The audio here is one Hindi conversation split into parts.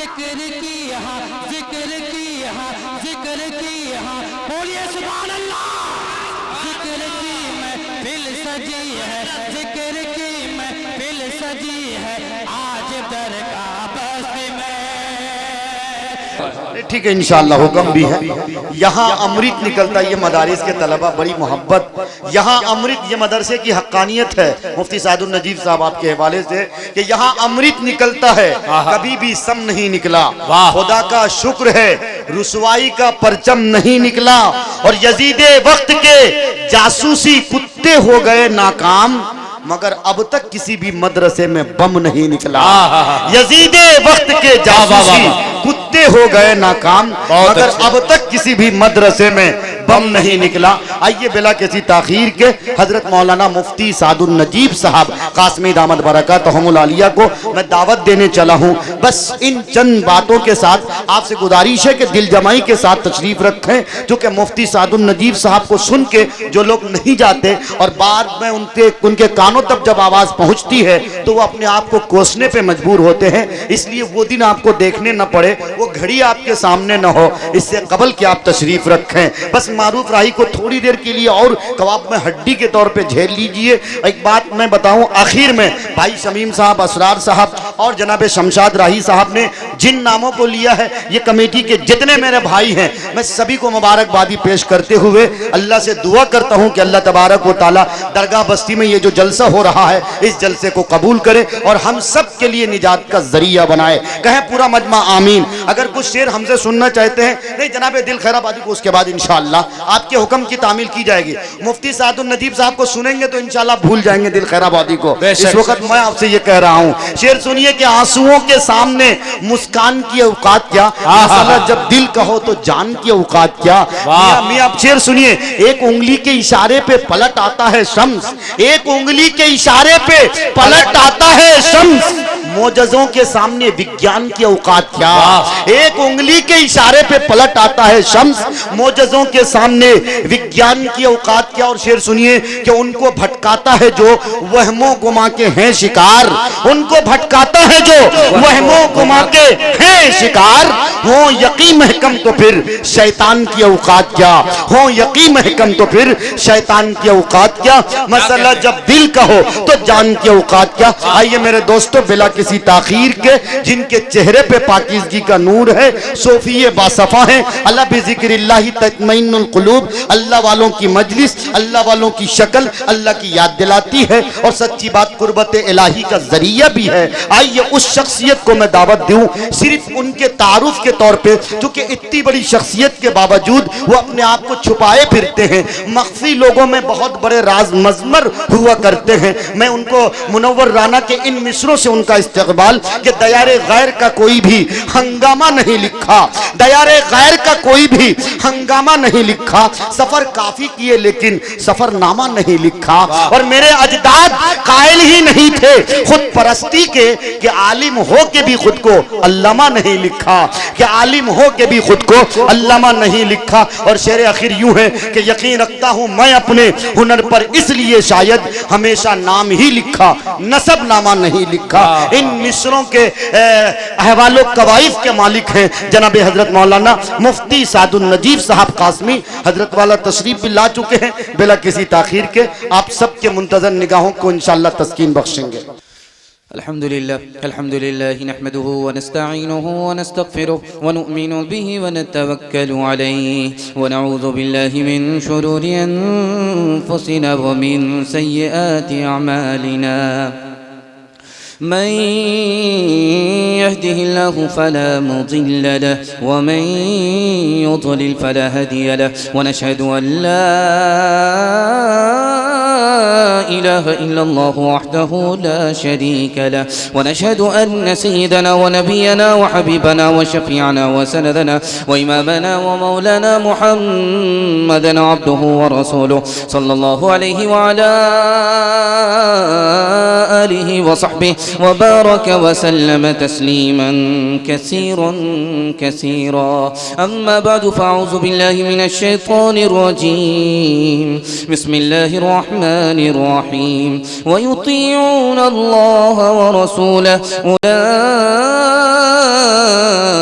जिक्र की यहाँ, जिक्र की यहाँ, जिक्र की यहाँ, बोलिए सुभान अल्लाह। जिक्र की महफिल सजी है, जिक्र की महफिल सजी है, आज दरगाह बस्ती में। ठीक है, इंशाअल्लाह हुक्म भी है। यहाँ अमृत निकलता है, ये मदारिस के तलबा बड़ी मोहब्बत, यहाँ अमृत, ये मदरसे की हक्कानियत है मुफ्ती सादुल नजीब साहब आपके हवाले से कि यहाँ अमृत निकलता है, कभी भी सम नहीं निकला। खुदा का शुक्र है, रुसवाई का परचम नहीं निकला। और यजीदे वक्त के जासूसी कुत्ते हो गए नाकाम, मगर अब तक किसी भी मदरसे में बम नहीं निकला। यजीदे वक्त के जासूसी कुत्ते हो गए नाकाम, मगर अब तक किसी भी मदरसे में बम नहीं निकला। आइए बिला किसी ताखीर के हजरत मौलाना मुफ्ती सादुल नजीब साहब कासमी दामद बरकातहुमुल आलिया को मैं दावत देने चला हूँ। बस इन चंद बातों के साथ आपसे गुजारिश है कि दिल जमाई के साथ तशरीफ रखें, क्योंकि मुफ्ती सादुल नजीब साहब को सुन के जो लोग नहीं जाते और बाद में उनके कानों तक जब आवाज पहुंचती है तो वो अपने आप को कोसने पे मजबूर होते हैं। इसलिए वो दिन आपको देखने न पड़े, वो घड़ी आपके सामने न हो, इससे कबल कि आप तशरीफ रखें। बस मारूफ राही को थोड़ी देर के लिए और कबाब में हड्डी के तौर पे झेल लीजिए। एक बात मैं बताऊं, आखिर में भाई शमीम साहब, असरार साहब और जनाब शमशाद राही साहब ने जिन नामों को लिया है, ये कमेटी के जितने मेरे भाई हैं, मैं सभी को मुबारकबादी पेश करते हुए अल्लाह से दुआ करता हूं कि अल्लाह तबारक व तआला दरगाह बस्ती में ये जो जलसा हो रहा है, इस जलसे को कबूल करे और हम सब के लिए निजात का जरिया बनाए। कहें पूरा मजमा आमीन। अगर कुछ शेर हमसे सुनना चाहते हैं, नहीं जनाब दिल खैराबादी को उसके बाद इंशाअल्लाह आपके हुक्म की तामील की जाएगी। मुफ्ती सादुल नजीब साहब को सुनेंगे तो इंशाअल्लाह भूल जाएंगे दिल खैराबादी को। इस वक्त मैं आपसे ये कह रहा हूँ, शेर सुनिए कि आंसुओं के सामने मुस्कान की औकात क्या, जब दिल कहो तो जान की औकात क्या। मियां आप शेर सुनिए, एक उंगली के इशारे पे पलट आता है शम्स, एक उंगली के इशारे पे पलट आता है शम्स, मोजज़ों के सामने विज्ञान की औकात क्या। एक उंगली के इशारे पे पलट आता है शम्स, मोजज़ों के सामने विज्ञान की औकात क्या। और शेर सुनिए कि उनको भटकाता है जो वहमों गुमा के हैं शिकार, उनको भटकाता है जो वहमों गुमा के हैं शिकार। हो यकीन महकम तो फिर शैतान की औकात क्या, हो यकीन महकम तो फिर शैतान की औकात क्या। मसला जब दिल का हो तो जान की औकात क्या। आइए मेरे दोस्तों, बिला किसी ताखीर के, जिनके चेहरे पे पाकीज़गी का नूर है, सोफिये बासफा हैं, अल्लाह बिज़िक्रिल्लाहि तत्मइन्नुल कुलूब, अल्लाह वालों की मजलिस, अल्लाह वालों की शक्ल अल्लाह की याद दिलाती है और सच्ची बात कुर्बत इलाही का जरिया भी है। आइए उस शख्सियत को मैं दावत दूं, सिर्फ उनके तारुफ के तौर पे, क्योंकि इतनी बड़ी शख्सियत के बावजूद वो अपने आप को छुपाए फिरते हैं, मख्फी लोगों में बहुत बड़े राज मजमर हुआ करते हैं। मैं उनको मुनव्वर राना के इन मिसरों से उनका इस्तकबाल कि दयारे गैर का कोई भी हंगामा नहीं लिखा, दयारे गैर का कोई भी हंगामा नहीं लिखा, सफर काफी किए लेकिन सफरनामा नहीं लिखा। और मेरे अजदाद कायल ही नहीं थे खुद परस्ती के कि आलिम हो के भी खुद को अल्लामा नहीं लिखा, कि आलिम हो के भी खुद को अल्लामा नहीं लिखा। और शेर आखिर यूं है कि यकीन रखता हूं मैं अपने हुनर पर, इसलिए शायद हमेशा नाम ही लिखा, नसब नामा नहीं लिखा। इन मिसरों के अहवालो कवाइफ के मालिक हैं जनाब हजरत मौलाना मुफ्ती सादुल नजीब साहब कासमी। हजरत वाला तशरीफ भी ला चुके हैं, बिला किसी ताखीर के आप सबके मुंतज़र निगाहों को इंशाअल्लाह तस्कीन बख्शेंगे। अल्हम्दुलिल्लाह नहमदुहु व नस्तईनुहु व नस्तगफिरुहु व नु'मिनु बिही व नतवक्कलु अलैहि व नऊज़ु बिल्लाहि मिन शुरूरि अनफुसिना व मिन सय्यिआति अअमालिना। मन यहदिहिल्लाहु फला मुदिल्ल लहु व मन युद्लिल फला हादिय लहु व नशहदु अन ला इलाहा इल्लल्लाहु वहदहु ला शरीका लहु व नशहदु अन्न सय्यदना व नबियना व हबीबना व शफीअना व सनदना व इमामना व मौलाना मुहम्मदन अब्दुहु व रसूलुहु सल्लल्लाहु अलैहि व अला आलिहि व सहबिहि व बारक व सल्लम तस्लीमन कसीरन कसीरा। अम्मा बअदु फअऊज़ु बिल्लाहि मिनश शैतानिर रजीम। बिस्मिल्लाहिर रहमानिर रहीम। व युतीऊन अल्लाह व रसूलहु उलाइका मअ अन्बिया मिनन नबिय्यीन व सिद्दीक़ीन व शुहदाई व सालिहीन व हसुन उलाइका रफ़ीक़ा। ज़ालिका फ़ज़्लुल्लाहि युतीहि मन यशाअ। अम्मा बअदु फ़अऊज़ु बिल्लाहि मिनश शैतानिर रजीम। बिस्मिल्लाहिर रहमानिर रहीम। व युतीऊन अल्लाह व रसूलहु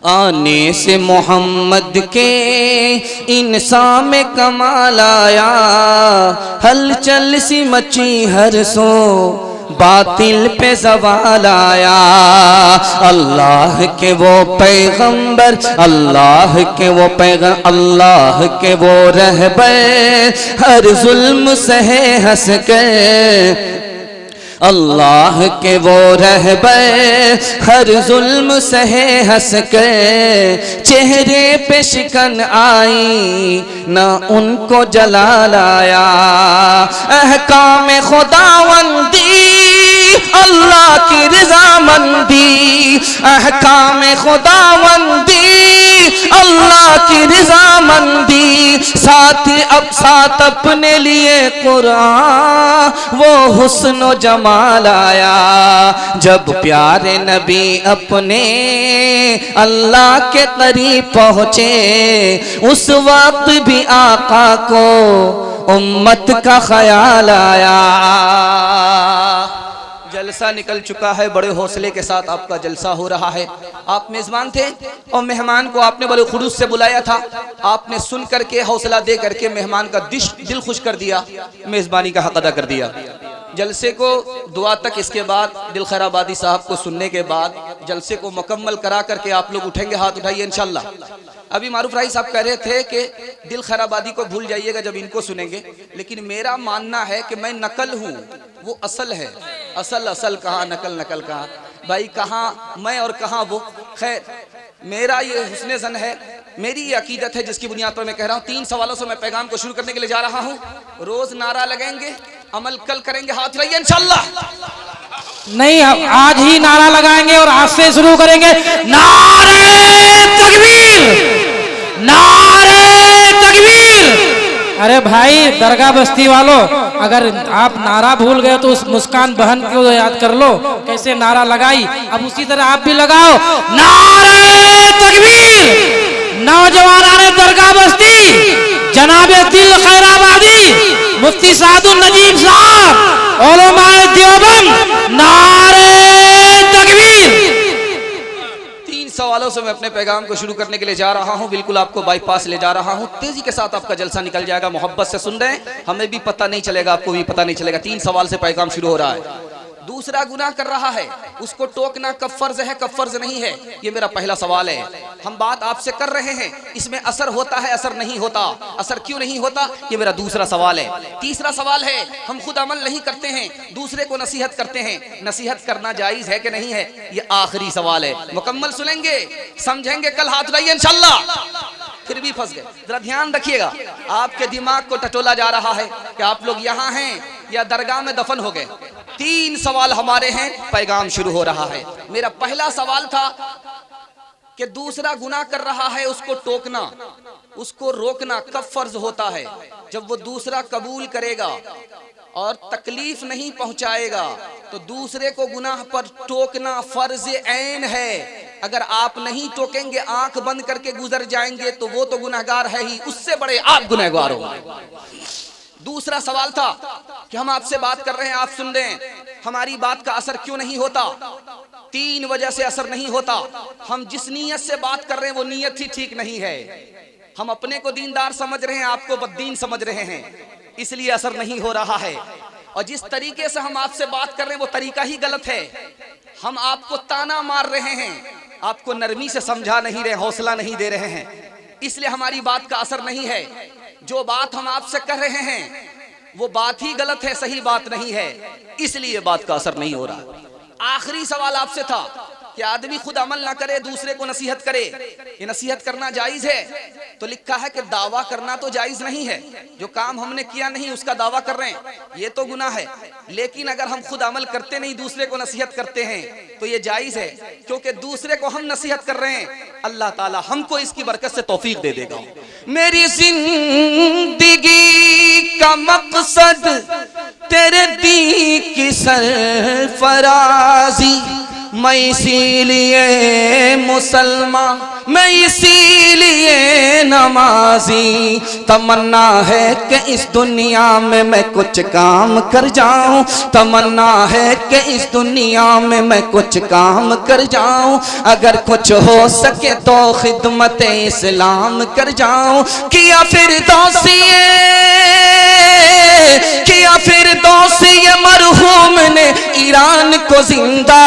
आने से मोहम्मद के इंसान में कमाल आया हलचल सी मची हर सो बातिल पे ज़वाल आया अल्लाह के वो पैगंबर अल्लाह के वो अल्लाह के वो रहबर हर जुल्म सहे हंस के अल्लाह के वो रहबर हर जुल्म सहे हंस के चेहरे पे शिकन आई ना उनको जलाल आया अहकाम खुदावंदी अल्लाह की रज़ामंदी अहकाम खुदावंदी अल्लाह की रज़ामंदी साथ अपने लिए कुरान वो हुस्न जमाल आया जब प्यारे नबी अपने अल्लाह के करीब पहुँचे उस वक्त भी आका को उम्मत का ख्याल आया जलसा निकल चुका है बड़े हौसले के साथ आपका जलसा हो रहा है आप मेज़बान थे और मेहमान को आपने बड़े खुलूस से बुलाया था आपने सुन करके हौसला दे करके मेहमान का दिल खुश कर दिया मेज़बानी का हक अदा कर दिया जलसे को दुआ तक इसके बाद दिल खैराबादी साहब को सुनने के बाद जलसे को मुकम्मल करा करके आप लोग उठेंगे हाथ उठाइए इंशाल्लाह अभी मारूफ राही साहब कह रहे थे कि दिल खैराबादी को भूल जाइएगा जब इनको सुनेंगे लेकिन मेरा मानना है कि मैं नकल हूँ वो असल है असल कहाँ नकल कहाँ भाई कहाँ मैं और कहाँ वो खैर मेरा ये हुस्न ज़न है मेरी ये अकीदत है जिसकी बुनियाद पर मैं कह रहा हूँ 3 सवालों से मैं पैगाम को शुरू करने के लिए जा रहा हूँ रोज नारा लगेंगे अमल कल करेंगे हाथ रहिए इंशाल्लाह नहीं आज ही नारा लगाएंगे और आज से शुरू करेंगे नारे तकबीर नारे तकबीर अरे भाई दरगाह बस्ती वालों अगर आप नारा भूल गए तो उस मुस्कान बहन को याद कर लो कैसे नारा लगाई अब उसी तरह आप भी लगाओ नारे तकबीर नौजवान दरगाह बस्ती जनाबे दिल खैराबादी मुफ्ती सादुल नजीब साहब उलमाए देवबंद नारे तकबीर 3 सवालों से मैं अपने पैगाम को शुरू करने के लिए जा रहा हूं बिल्कुल आपको बाईपास ले जा रहा हूं तेजी के साथ आपका जलसा निकल जाएगा मोहब्बत से सुन रहे हैं हमें भी पता नहीं चलेगा आपको भी पता नहीं चलेगा 3 सवाल से पैगाम शुरू हो रहा है दूसरा गुनाह कर रहा है उसको टोकना कब फर्ज है कब फर्ज नहीं है ये मेरा पहला सवाल है हम बात आपसे कर रहे हैं इसमें असर होता है असर नहीं होता असर क्यों नहीं होता ये मेरा दूसरा सवाल है तीसरा सवाल है हम खुद अमल नहीं करते हैं दूसरे को नसीहत करते हैं नसीहत करना जायज है कि नहीं है ये आखिरी सवाल है मुकम्मल सुनेंगे समझेंगे कल हाथ उठाइए इंशाल्लाह फिर भी फंस गए जरा ध्यान रखिएगा आपके दिमाग को टटोला जा रहा है कि आप लोग यहाँ हैं या दरगाह में दफन हो गए 3 सवाल हमारे हैं पैगाम शुरू हो रहा है मेरा पहला सवाल था कि दूसरा गुनाह कर रहा है उसको टोकना उसको रोकना कब फर्ज होता है जब वो दूसरा कबूल करेगा और तकलीफ नहीं पहुंचाएगा तो दूसरे को गुनाह पर टोकना फर्ज ऐन है अगर आप नहीं टोकेंगे आंख बंद करके गुजर जाएंगे तो वो तो गुनहगार है ही उससे बड़े आप गुनहगार हो दूसरा सवाल था कि हम आपसे बात कर रहे हैं आप सुन रहे हैं हमारी बात का असर क्यों नहीं होता 3 वजह से असर नहीं होता हम जिस नीयत से बात कर रहे हैं वो नीयत ही ठीक नहीं है हम अपने को दीनदार समझ रहे हैं आपको बद्दीन समझ रहे हैं इसलिए असर नहीं हो रहा है और जिस तरीके से हम आपसे बात कर रहे हैं वो तरीका ही गलत है हम आपको ताना मार रहे हैं आपको नरमी से समझा नहीं रहे हौसला नहीं दे रहे हैं इसलिए हमारी बात का असर नहीं है जो बात हम आपसे कर रहे हैं वो बात ही गलत है सही बात नहीं है इसलिए बात का असर नहीं हो रहा आखिरी सवाल आपसे था कि आदमी खुद अमल ना करे दूसरे को नसीहत करे ये नसीहत करना जायज है तो लिखा है कि दावा करना तो जायज नहीं है जो काम हमने किया नहीं उसका दावा कर रहे हैं ये तो गुनाह है लेकिन अगर हम खुद अमल करते नहीं दूसरे को नसीहत करते हैं तो ये जायज है क्योंकि दूसरे को हम नसीहत कर रहे हैं अल्लाह ताला हमको इसकी बरकत से तौफीक दे देगा। मेरी जिंदगी का मकसद तेरे दी की सरफराजी, मैं इसीलिए मुसलमान, मैं इसीलिए नमाजी। तमन्ना है कि इस दुनिया में मैं कुछ काम कर जाऊं, तमन्ना है कि इस दुनिया में मैं कुछ काम कर जाऊं। अगर कुछ हो सके तो खिदमत इस्लाम कर जाऊं। किया फिर दोषी मरहूम ने ईरान को जिंदा,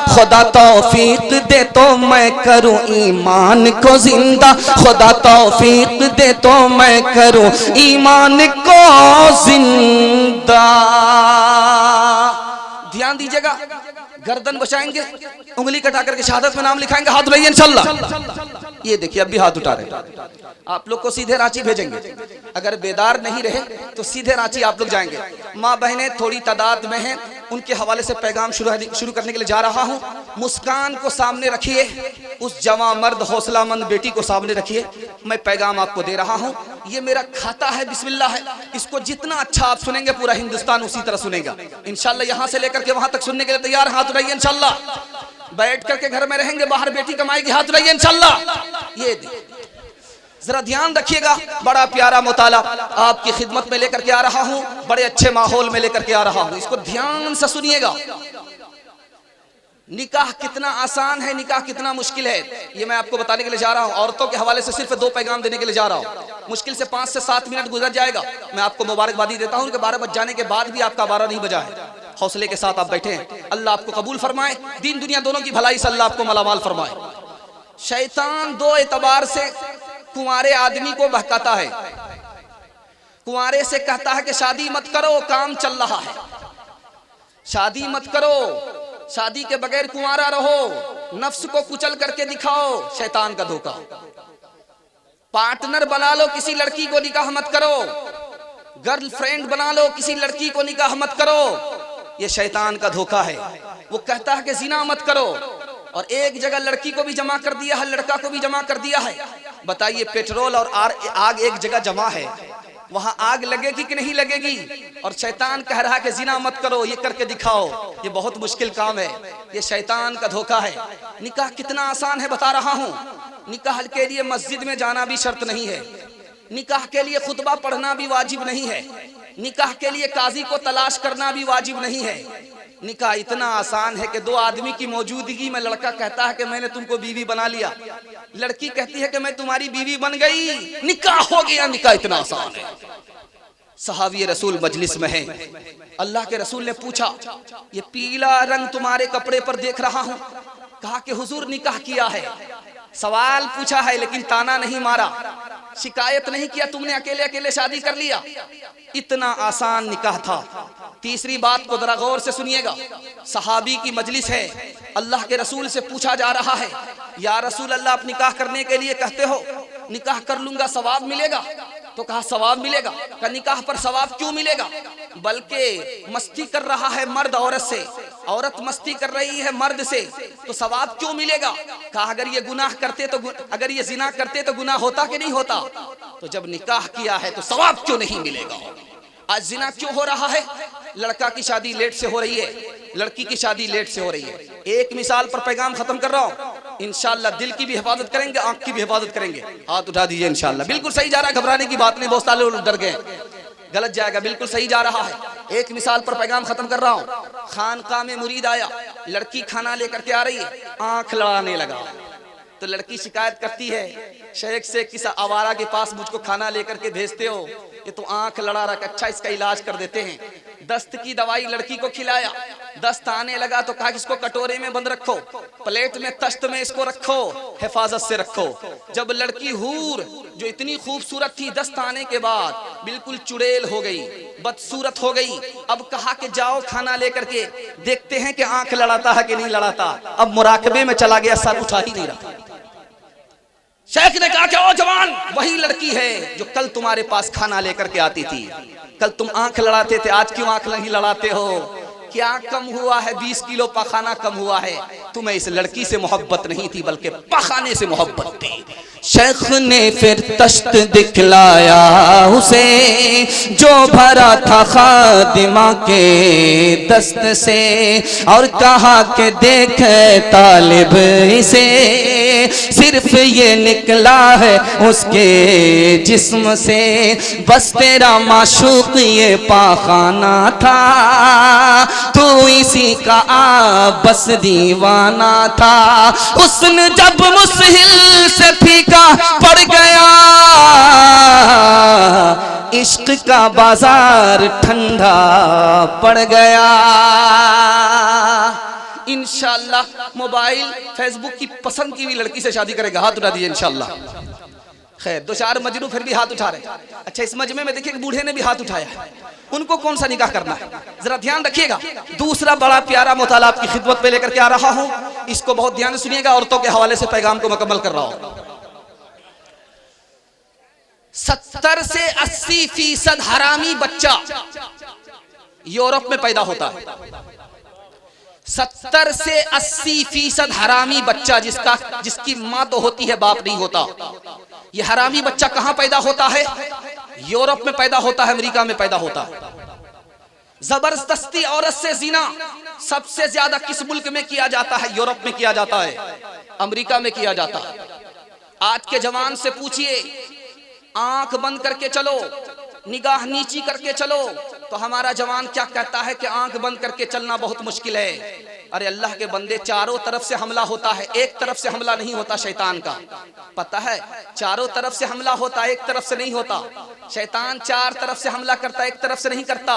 खुदा तौफीक दे तो मैं करूं ईमान को जिंदा, खुदा तौफीक दे तो मैं करूं ईमान को जिंदा। ध्यान दीजिएगा, गर्दन बचाएंगे, उंगली कटा करके शहादत में नाम लिखाएंगे, हाथ उठाइए इंशाल्लाह। ये देखिए अब भी हाथ उठा रहे। आप लोग को सीधे रांची भेजेंगे, अगर बेदार नहीं रहे तो सीधे रांची आप लोग जाएंगे। माँ बहनें थोड़ी तादाद में हैं, उनके हवाले से पैगाम शुरू करने के लिए जा रहा हूँ। मुस्कान को सामने रखिए, उस जवां मर्द हौसलामंद बेटी को सामने रखिए। मैं पैगाम आपको दे रहा हूँ, ये मेरा खाता है, बिस्मिल्लाह है। इसको जितना अच्छा आप सुनेंगे पूरा हिंदुस्तान उसी तरह सुनेगा इंशाल्लाह। यहाँ से लेकर के वहां तक सुनने के लिए तैयार, हाथ उठाइए इंशाल्लाह। बैठ करके घर में रहेंगे, बाहर बेटी कमाएगी, हाथ उठाइए इंशाल्लाह। ये जरा ध्यान रखिएगा, बड़ा प्यारा मुताला आपकी खिदमत में लेकर के आ रहा हूं, बड़े अच्छे माहौल में लेकर के आ रहा हूं, इसको ध्यान से सुनिएगा। निकाह कितना आसान है, निकाह कितना मुश्किल है, ये मैं आपको बताने के लिए जा रहा हूं। औरतों के हवाले से सिर्फ 2 पैगाम देने के लिए जा रहा हूं। मुश्किल से 5 से 7 मिनट गुजर जाएगा। मैं आपको मुबारकबादी देता हूं कि 12 बज जाने के बाद भी आपका 12 नहीं बजा है। हौसले के साथ आप बैठे हैं, अल्लाह आपको कबूल फरमाए, दीन दुनिया दोनों की भलाई से अल्लाह आपको मालामाल फरमाए। शैतान 2 एतबार से कुंवारे आदमी को बहकाता है। कुंवारे से कहता है कि शादी मत करो, काम चल रहा है, शादी मत करो, शादी के बगैर कुंवारा रहो, नफ्स को कुचल करके दिखाओ, शैतान का धोखा। पार्टनर बना लो, किसी लड़की को निकाह मत करो, गर्लफ्रेंड बना लो, किसी लड़की को निकाह मत करो, ये शैतान का धोखा है। वो कहता है कि जिना मत करो, और एक जगह लड़की को भी जमा कर दिया है, लड़का को भी जमा कर दिया है। बताइए, पेट्रोल और आग एक जगह जमा है, वहां आग लगेगी कि नहीं लगेगी? और शैतान कह रहा है कि जिना मत करो, ये करके दिखाओ, ये बहुत मुश्किल काम है, ये शैतान का धोखा है। निकाह कितना आसान है बता रहा हूं। निकाह के लिए मस्जिद में जाना भी शर्त नहीं है, निकाह के लिए खुतबा पढ़ना भी वाजिब नहीं है, निकाह के लिए काजी को तलाश करना भी वाजिब नहीं है। निकाह इतना आसान है कि 2 आदमी की मौजूदगी में लड़का कहता है कि मैंने तुमको बीवी बना लिया, लड़की कहती है कि मैं तुम्हारी बीवी बन गई, निकाह हो गया। निकाह इतना आसान है। सहाबी रसूल मजलिस में है, अल्लाह के रसूल ने पूछा, ये पीला रंग तुम्हारे कपड़े पर देख रहा हूं, कहा कि हुजूर निकाह किया है। सवाल पूछा है लेकिन ताना नहीं मारा, शिकायत नहीं किया, तुमने अकेले अकेले शादी कर लिया। इतना आसान निकाह था। तीसरी बात को जरा गौर से सुनिएगा, सहाबी की मजलिस है, अल्लाह के रसूल से पूछा जा रहा है, या रसूल अल्लाह, आप निकाह करने के लिए कहते हो, निकाह कर लूंगा सवाब मिलेगा? तो कहा सवाब मिलेगा। कहा निकाह पर सवाब क्यों मिलेगा? बल्कि मस्ती कर रहा है मर्द औरत से, औरत मस्ती कर रही है मर्द से, तो सवाब क्यों मिलेगा? कहा अगर ये गुनाह करते तो, अगर ये जिना करते तो गुनाह होता कि नहीं होता? तो जब निकाह किया है तो सवाब क्यों नहीं मिलेगा? आज जिना क्यों हो रहा है? लड़का की शादी लेट से हो रही है, लड़की की शादी लेट से हो रही है। एक मिसाल पर पैगाम खत्म कर रहा हूँ, इंशाल्लाह दिल की भी हिफाजत करेंगे, आंख की भी हिफाजत करेंगे। हाथ उठा दीजिए इंशाल्लाह। बिल्कुल सही जा रहा है, घबराने की बात नहीं, बहुत सारे लोग डर गए, गलत जाएगा, बिल्कुल सही जा रहा है। एक मिसाल पर पैगाम खत्म कर रहा हूँ। खानका में मुरीद आया, लड़की खाना लेकर के आ रही है, आंख लड़ाने लगा, तो लड़की शिकायत करती है शेख से, किस आवारा के पास मुझको खाना लेकर के भेजते हो, ये तो आंख लड़ा रहा, अच्छा इसका इलाज कर देते हैं। दस्त की दवाई लड़की को खिलाया, दस्त आने लगा तो कहा कि इसको कटोरे में बंद रखो, प्लेट में तश्त में इसको रखो, हिफाजत से रखो। जब लड़की हूर जो इतनी खूबसूरत थी, दस्त आने के बाद बिल्कुल चुड़ैल हो गई, बदसूरत हो गई। अब कहा कि जाओ खाना लेकर के देखते हैं कि आंख लड़ाता है कि नहीं लड़ाता। अब मुराकबे में चला गया, सर उठा ही नहीं रहा। शेख ने कहा कि ओ जवान, वही लड़की है जो कल तुम्हारे पास खाना लेकर के आती थी, कल तुम आंख लड़ाते थे, आज क्यों आंख नहीं लड़ाते हो? क्या कम हुआ है? 20 किलो पखाना कम हुआ है। तुम्हें इस लड़की से मोहब्बत नहीं थी बल्कि पखाने से मोहब्बत थी। शेख ने फिर तश्त दिखलाया उसे जो भरा था खादिमा के दस्त से, और कहा कि देख तालिब इसे सिर्फ ये निकला है उसके जिस्म से, बस तेरा माशूक ये पाखाना था, तू इसी का बस दीवाना था। उसने जब मुसहिल से फीका पड़ गया, इश्क का बाजार ठंडा पड़ गया। इंशाअल्लाह मोबाइल फेसबुक की पसंद की हुई लड़की से शादी करेगा। हाथ उठा दीजिए इंशाअल्लाह। खैर, दो चार मजनू फिर भी हाथ उठा रहे। अच्छा, इस मजमे में देखिए बूढ़े ने भी हाथ उठाया, उनको कौन सा निकाह करना है, जरा ध्यान रखिएगा। दूसरा बड़ा प्यारा मुताला आपकी खिदमत पे लेकर के आ रहा हूं, इसको बहुत ध्यान से सुनिएगा। औरतों के हवाले से पैगाम को मुकम्मल कर रहा हूं। 70 से 80% हरामी बच्चा यूरोप में पैदा होता है। 70 से 80% हरामी बच्चा जिसकी माँ तो होती है, बाप नहीं होता। ये हरामी बच्चा कहां पैदा होता है? यूरोप में पैदा होता है, अमेरिका में पैदा होता है। जबरदस्ती औरत से जिना सबसे ज्यादा किस मुल्क में किया जाता है? यूरोप में किया जाता है, अमेरिका में किया जाता है। आज के जवान से पूछिए, आंख बंद करके चलो, निगाह नीची करके चलो, तो हमारा जवान क्या कहता है कि आंख बंद करके चलना बहुत मुश्किल है। अरे अल्लाह के बंदे, चारों तरफ से हमला होता है, एक तरफ से हमला नहीं होता शैतान का, पता है? चारों तरफ से हमला होता है, एक तरफ से नहीं होता। शैतान 4 तरफ से हमला करता है, एक तरफ से नहीं करता।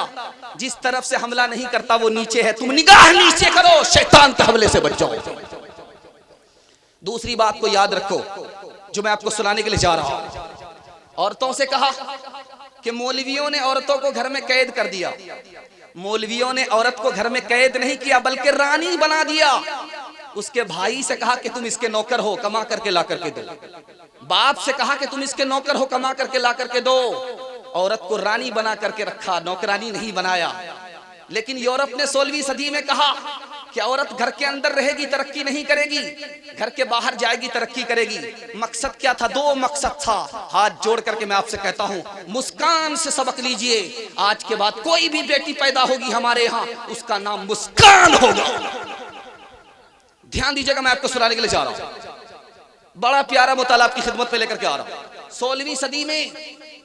जिस तरफ से हमला नहीं करता वो नीचे है। तुम निगाह नीचे करो, शैतान के हमले से बच जाओ। दूसरी बात को याद रखो जो मैं आपको सुनाने के लिए जा रहा हूं। औरतों से कहा कि मौलवियों ने औरतों को घर में कैद कर दिया। मौलवियों ने औरत को घर में कैद नहीं किया बल्कि रानी बना दिया। उसके भाई से कहा कि तुम इसके नौकर हो, कमा करके ला करके दो। बाप से कहा कि तुम इसके नौकर हो, कमा करके ला करके दो। औरत को रानी बना करके रखा, नौकरानी नहीं बनाया। लेकिन यूरोप ने 16वीं सदी में कहा कि औरत घर के अंदर रहेगी तरक्की नहीं करेगी, घर के बाहर जाएगी तरक्की करेगी। मकसद क्या था? 2 मकसद था। हाथ जोड़ करके मैं आपसे कहता हूं, मुस्कान से सबक लीजिए। आज के बाद कोई भी बेटी पैदा होगी हमारे यहाँ, उसका नाम मुस्कान होगा। ध्यान दीजिएगा, मैं आपको सुनाने के लिए जा रहा हूं। बड़ा प्यारा मुताला आपकी खिदमत पे लेकर के आ रहा हूं। 16वीं सदी में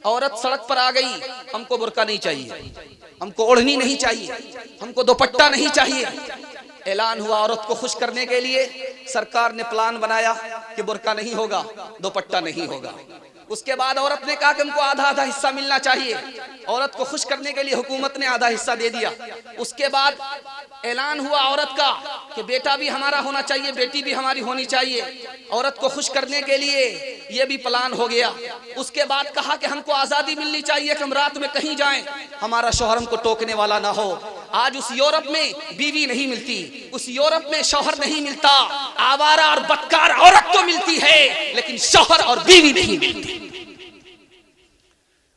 औरत सड़क पर आ गई, हमको बुर्का नहीं चाहिए, हमको ओढ़नी नहीं चाहिए, हमको दुपट्टा नहीं चाहिए। ऐलान हुआ औरत को खुश करने के लिए, सरकार ने प्लान बनाया कि बुर्का नहीं होगा, दुपट्टा नहीं होगा। उसके बाद औरत ने कहा कि हमको आधा आधा हिस्सा मिलना चाहिए। औरत को खुश करने के लिए हुकूमत ने आधा हिस्सा दे दिया। उसके बाद ऐलान हुआ औरत का कि बेटा भी हमारा होना चाहिए, बेटी भी हमारी होनी चाहिए। औरत को खुश करने के लिए ये भी प्लान हो गया। उसके बाद कहा कि हमको आज़ादी मिलनी चाहिए कि हम रात में कहीं जाएं, हमारा शौहर हमको टोकने वाला ना हो। आज उस यूरोप में बीवी नहीं मिलती, उस यूरोप में शौहर नहीं मिलता। आवारा और बदकार औरत तो मिलती है लेकिन शौहर और बीवी नहीं मिलती।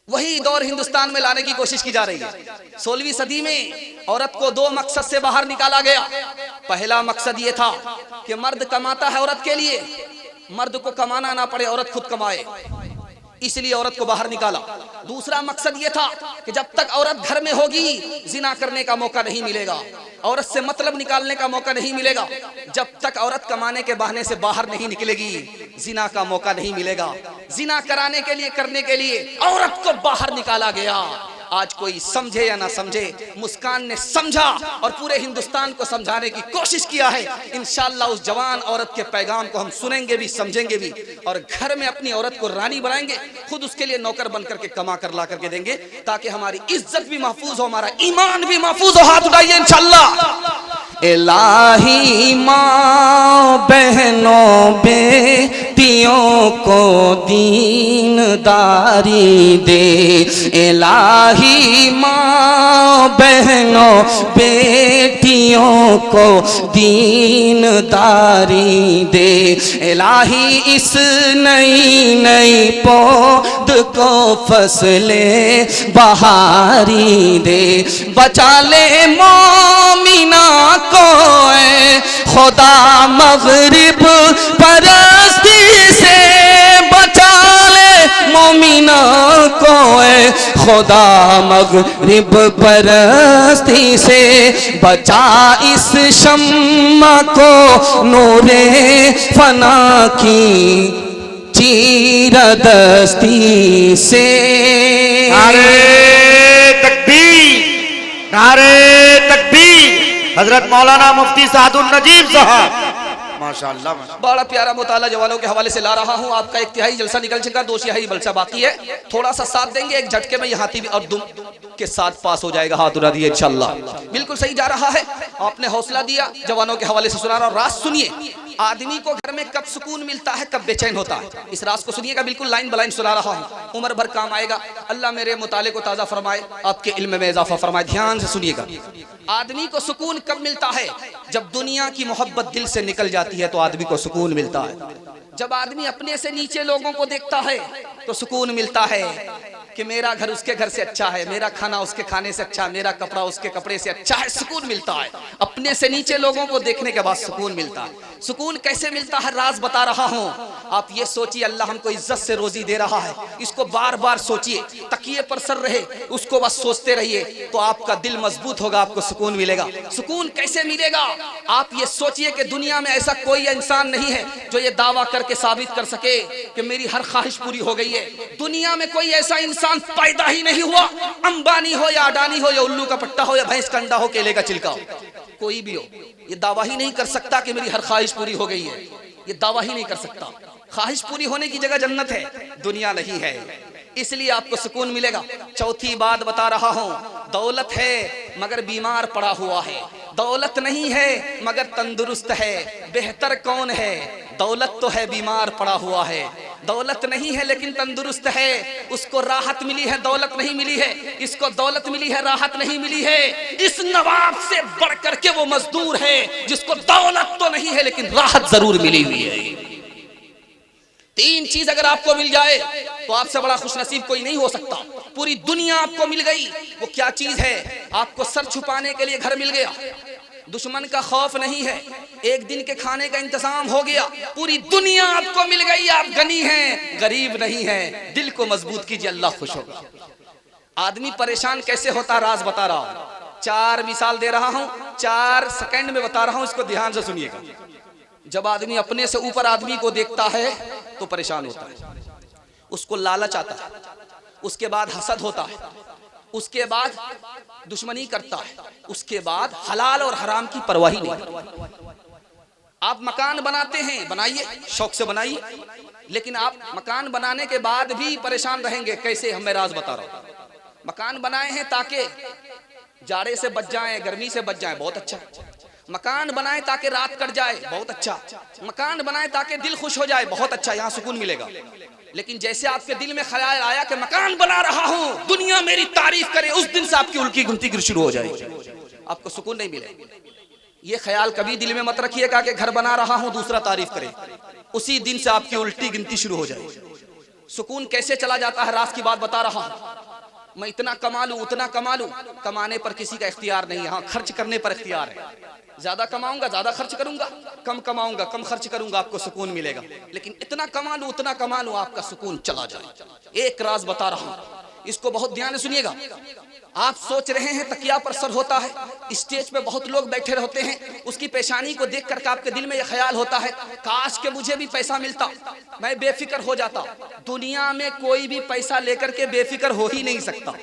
वही दौर हिंदुस्तान में लाने की कोशिश की जा रही है। 16वीं सदी में औरत को 2 मकसद से बाहर निकाला गया। पहला मकसद ये था कि मर्द कमाता है औरत के लिए, मर्द को कमाना ना पड़े, औरत खुद कमाए, इसलिए औरत को बाहर निकाला। दूसरा मकसद यह था कि जब तक औरत घर में होगी जिना करने का मौका नहीं मिलेगा, औरत से मतलब निकालने का मौका नहीं मिलेगा। जब तक औरत कमाने के बहाने से बाहर नहीं निकलेगी जिना का मौका नहीं मिलेगा। जिना कराने के लिए, करने के लिए औरत को बाहर निकाला गया। आज कोई समझे या ना समझे, मुस्कान ने समझा और पूरे हिंदुस्तान को समझाने की कोशिश किया है। इंशाअल्लाह उस जवान औरत के पैगाम को हम सुनेंगे भी, समझेंगे भी, और घर में अपनी औरत को रानी बनाएंगे, खुद उसके लिए नौकर बन करके कमा कर ला करके देंगे, ताकि हमारी इज्जत भी महफूज हो, हमारा ईमान भी महफूज हो। हाथ उठाइए इंशाअल्लाह। इलाही माँ बहनों बेटियों को दीनदारी दे, इलाही माँ बहनों बेटी बेटियों को दीनदारी दे। इलाही इस नई नई पौध को फसले बहारी दे। बचा ले मोमिना को ऐ खुदा मगरिब परस्ती से। बचा ले मोमिना को ऐ खुदा मगरिब परस्ती से। बचा इस शम्मा को नूरे फना की चीरदस्ती से। नारे तकबीर, नारे तकबीर। हजरत मौलाना मुफ्ती सादुल नजीब साहब, माशाअल्लाह। बड़ा प्यारा मुताला जवानों के हवाले से ला रहा हूँ। आपका एक तिहाई जलसा निकल चुका, 2 तिहाई जलसा बाकी है। थोड़ा सा साथ देंगे, एक झटके में यहाँ और दुम के साथ पास हो जाएगा। हाथ उड़ा दिए इंशाअल्लाह। बिल्कुल सही जा रहा है। आपने हौसला दिया, जवानों के हवाले से सुना रहा। और राज सुनिए, आदमी को घर में कब सुकून मिलता है, कब बेचैन होता है, इस राज को सुनिएगा। बिल्कुल लाइन बलाइन सुना रहा हूँ, उम्र भर काम आएगा। अल्लाह मेरे मुताले को ताज़ा फरमाए, आपके इल्म में इजाफा फरमाए। ध्यान से सुनिएगा। आदमी को सुकून कब मिलता है? जब दुनिया की मोहब्बत दिल से निकल जाती है तो आदमी को सुकून मिलता है। जब आदमी अपने से नीचे लोगों को देखता है तो सुकून मिलता है कि मेरा घर उसके घर से अच्छा है, मेरा खाना उसके खाने से अच्छा, मेरा कपड़ा उसके कपड़े से अच्छा है। सुकून मिलता है अपने से नीचे लोगों को देखने के बाद सुकून मिलता है। सुकून कैसे मिलता है, राज बता रहा हूँ। आप ये सोचिए, अल्लाह हमको इज्जत से रोजी दे रहा है, इसको बार बार सोचिए, तकिए पर सर रहे, उसको बस सोचते रहिए तो आपका दिल मजबूत होगा, आपको सुकून मिलेगा। सुकून कैसे मिलेगा? आप ये सोचिए कि दुनिया में ऐसा कोई इंसान नहीं है जो ये दावा करके साबित कर सके कि मेरी हर ख्वाहिश पूरी हो गई है। दुनिया में कोई ऐसा इंसान पैदा ही नहीं हुआ, अंबानी हो या अडानी हो या उल्लू का पट्टा हो या भैंस का अंडा हो, केले का छिलका हो, कोई भी हो, ये दावा ही नहीं कर सकता कि मेरी हर ख्वाहिश पूरी हो गई है। ये दावा ही नहीं कर सकता। ख्वाहिश पूरी होने की जगह जन्नत है, दुनिया नहीं है। इसलिए आपको सुकून मिलेगा। चौथी बात बता रहा हूं, दौलत है मगर बीमार पड़ा हुआ है, दौलत नहीं है मगर तंदुरुस्त है। बेहतर कौन है? दौलत तो है बीमार पड़ा हुआ है, दौलत नहीं है लेकिन तंदुरुस्त है। उसको राहत मिली है, दौलत नहीं मिली है। इसको दौलत मिली है, राहत नहीं मिली है। इस नवाब से बढ़कर के वो मजदूर है जिसको दौलत तो नहीं है लेकिन राहत जरूर मिली हुई है। 3 चीज अगर आपको मिल जाए तो आपसे बड़ा खुशनसीब कोई नहीं हो सकता। पूरी दुनिया आपको मिल गई, वो क्या चीज है? आपको सर छुपाने के लिए घर मिल गया, दुश्मन का खौफ नहीं है, एक दिन के खाने का इंतजाम हो गया, पूरी दुनिया आपको मिल गई, आप गनी हैं, गरीब नहीं हैं। दिल को मजबूत कीजिए, अल्लाह खुश होगा। आदमी परेशान कैसे होता, राज बता रहा हूं। 4 मिसाल दे रहा हूं, 4 सेकंड में बता रहा हूं, इसको ध्यान से सुनिएगा। जब आदमी अपने से ऊपर आदमी को देखता है तो परेशान होता है, उसको लालच आता है, उसके बाद हसद होता है, उसके बाद दुश्मनी करता है, उसके बाद हलाल और हराम की परवाही नहीं। आप मकान बनाते हैं, बनाइए, शौक से बनाइए, लेकिन आप मकान बनाने के बाद भी परेशान रहेंगे। कैसे? मैं राज बता रहा हूं। मकान बनाए हैं ताकि जाड़े से बच जाएं, गर्मी से बच जाएं, बहुत अच्छा। मकान बनाए ताकि रात कट जाए, बहुत अच्छा। मकान बनाए ताकि दिल खुश हो जाए, बहुत अच्छा, यहाँ सुकून मिलेगा। लेकिन जैसे आपके दिल में ख्याल आया कि मकान बना रहा हूं, दुनिया मेरी तारीफ करे, उस दिन से आपकी उल्टी गिनती शुरू हो जाएगी, आपको सुकून नहीं मिलेगा। ये ख्याल कभी दिल में मत रखिएगा कि घर बना रहा हूं दूसरा तारीफ करे, उसी दिन से आपकी उल्टी गिनती शुरू हो जाएगी। सुकून कैसे चला जाता है, राज की बात बता रहा हूं। मैं इतना कमा लूं, उतना कमा लूं, कमाने पर किसी का इख्तियार नहीं, यहाँ खर्च करने पर इख्तियार है। ज्यादा कमाऊंगा ज्यादा खर्च करूंगा, कम कमाऊंगा कम खर्च करूंगा, आपको सुकून मिलेगा। लेकिन इतना कमा लूं उतना कमा लूं, आपका सुकून चला जाए। एक राज बता रहा हूं, इसको बहुत ध्यान से सुनिएगा। आप सोच रहे हैं तकिया पर सर होता है, स्टेज पे बहुत लोग बैठे रहते हैं, उसकी पेशानी को देख करके आपके दिल में यह ख्याल होता है, काश के मुझे भी पैसा मिलता, मैं बेफिक्र हो जाता। दुनिया में कोई भी पैसा लेकर के बेफिक्र हो ही नहीं सकता।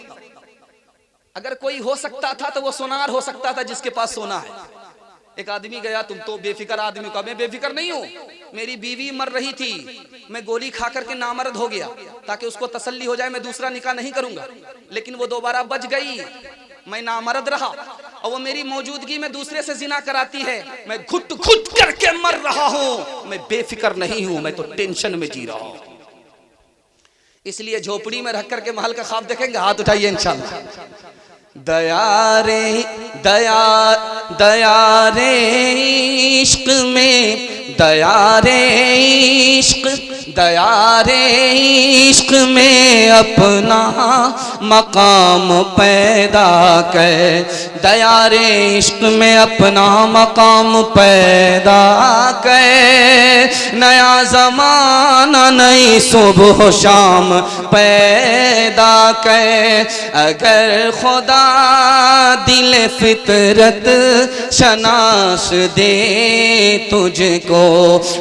अगर कोई हो सकता था तो वो सोनार हो सकता था जिसके पास सोना है। एक आदमी गया, तुम तो बेफिक्र आदमी का, मैं बेफिक्र नहीं हूँ, मेरी बीवी मर रही थी, मैं गोली खा करके नामर्द हो गया ताकि उसको तसल्ली हो जाए, मैं दूसरा निकाह नहीं करूंगा। लेकिन वो दोबारा बच गई, मैं नामर्द रहा और वो मेरी मौजूदगी में दूसरे से जिना कराती है, मैं घुट घुट करके मर रहा हूँ, मैं बेफिक्र नहीं हूँ, मैं तो टेंशन में जी रहा हूँ। इसलिए झोपड़ी में रख करके महल का ख्वाब देखेंगे, हाथ उठाइए इंशाल्लाह। दया रे दया, दया रे इश्क में, दया रे इश्क, दया रे इश्क में अपना मकाम पैदा कर, दया रे इश्क में अपना मकाम पैदा कर, नया ज़माना नई सुबह शाम पैदा कर, अगर खुदा दिल फितरत शनास दे तुझको,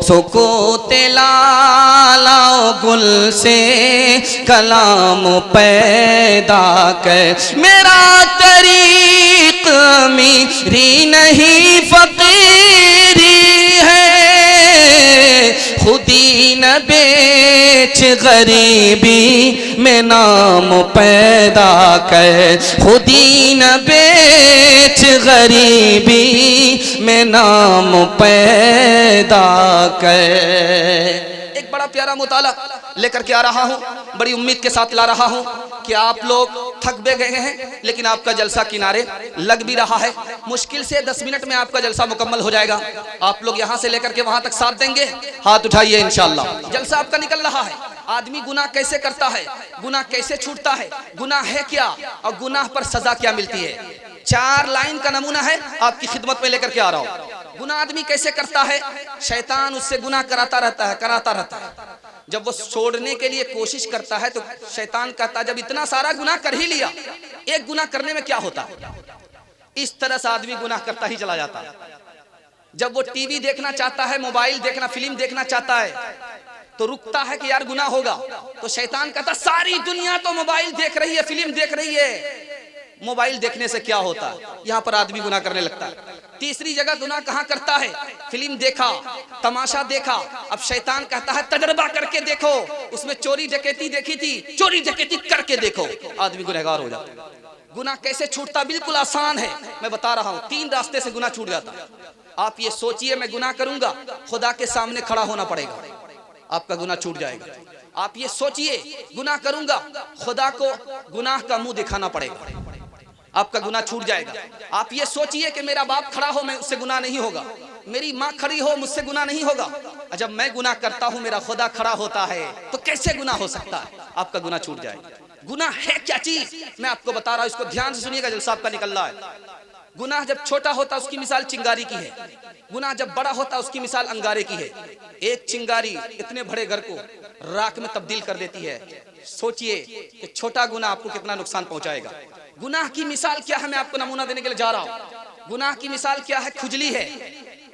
सुकूते लाओ गुल से कलाम पैदा कर, मेरा तरीक अमीरी नहीं फकीरी है, खुदी न बेच गरीबी में नाम पैदा कर, खुदी न बेच गरीबी में नाम पैदा कर। एक बड़ा प्यारा मुताला लेकर के आ रहा हूँ, बड़ी उम्मीद के साथ ला रहा हूँ कि आप लोग थक भी गए हैं, लेकिन आपका जलसा किनारे लग भी रहा है। मुश्किल से 10 मिनट में आपका जलसा मुकम्मल हो जाएगा। आप लोग यहाँ से लेकर के वहाँ तक साथ देंगे, हाथ उठाइए इंशाअल्लाह। जलसा आपका निकल रहा है। आदमी गुनाह कैसे करता है, गुनाह कैसे छूटता है, गुनाह है क्या और गुनाह पर सजा क्या मिलती है, 4 लाइन का नमूना है आपकी खिदमत में लेकर के आ रहा हूँ। गुनाह आदमी कैसे करता है, शैतान उससे गुनाह कराता रहता है। जब वो छोड़ने के लिए कोशिश करता है तो शैतान कहता है जब इतना सारा गुनाह कर ही लिया, एक गुनाह करने में क्या होता है। इस तरह से आदमी गुनाह करता ही चला जाता है। जब वो टीवी देखना चाहता है, मोबाइल देखना, फिल्म देखना चाहता है, तो रुकता है कि यार गुनाह होगा, तो शैतान कहता सारी दुनिया तो मोबाइल देख रही है, फिल्म देख रही है, मोबाइल देखने से क्या होता है। यहाँ पर आदमी गुनाह करने लगता है। तीसरी जगह गुनाह कहाँ करता है, फिल्म देखा, तमाशा देखा, अब शैतान कहता है तजर्बा करके देखो, उसमें चोरी डकैती देखी थी, चोरी डकैती करके देखो, आदमी गुनहगार हो जाता है। गुनाह कैसे छूटता, बिल्कुल आसान है, मैं बता रहा हूँ। 3 रास्ते से गुनाह छूट जाता है। आप ये सोचिए मैं गुनाह करूंगा, खुदा के सामने खड़ा होना पड़ेगा, आपका गुनाह छूट जाएगा। आप ये सोचिए गुनाह करूंगा, खुदा को गुनाह का मुंह दिखाना पड़ेगा, आपका गुनाह छूट जाएगा। आप ये सोचिए कि मेरा बाप खड़ा हो, मैं उससे गुनाह नहीं होगा, मेरी माँ खड़ी हो, मुझसे गुनाह नहीं होगा। जब मैं गुनाह करता हूँ, मेरा खुदा खड़ा होता है, तो कैसे गुनाह हो सकता है, आपका गुनाह छूट जाएगा। गुनाह है क्या चीज, मैं आपको बता रहा हूँ, इसको ध्यान से सुनिएगा, जलसा आपका निकल रहा है। गुनाह जब छोटा होता है उसकी मिसाल चिंगारी की है, गुनाह जब बड़ा होता है उसकी मिसाल अंगारे की है। एक चिंगारी इतने बड़े घर को राख में तब्दील कर देती है। सोचिए कि छोटा गुनाह आपको कितना नुकसान पहुंचाएगा। गुनाह की मिसाल क्या है, मैं आपको नमूना देने के लिए जा रहा हूँ। गुनाह की मिसाल क्या है, खुजली है।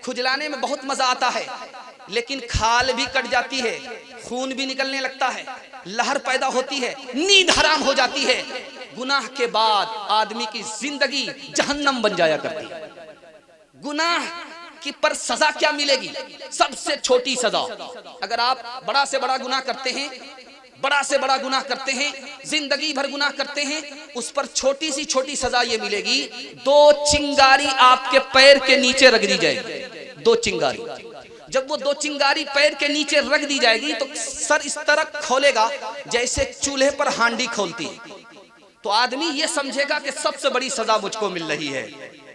खुजलाने में बहुत मजा आता है, लेकिन खाल भी कट जाती है, खून भी निकलने लगता है, लहर पैदा होती है, नींद हराम हो जाती है। गुनाह के बाद आदमी की जिंदगी जहन्नम बन जाया करती है। गुनाह की पर सजा क्या मिलेगी, सबसे छोटी सजा। अगर आप बड़ा से बड़ा गुनाह करते हैं, बड़ा से बड़ा गुनाह करते हैं, जिंदगी भर गुनाह करते हैं, उस पर छोटी सी छोटी सजा ये मिलेगी, 2 चिंगारी आपके पैर के नीचे रख दी जाएगी। 2 चिंगारी, जब वो 2 चिंगारी पैर के नीचे रख दी जाएगी तो सर इस तरह खोलेगा जैसे चूल्हे पर हांडी खोलती है, तो आदमी ये समझेगा कि सबसे बड़ी सजा मुझको मिल रही है।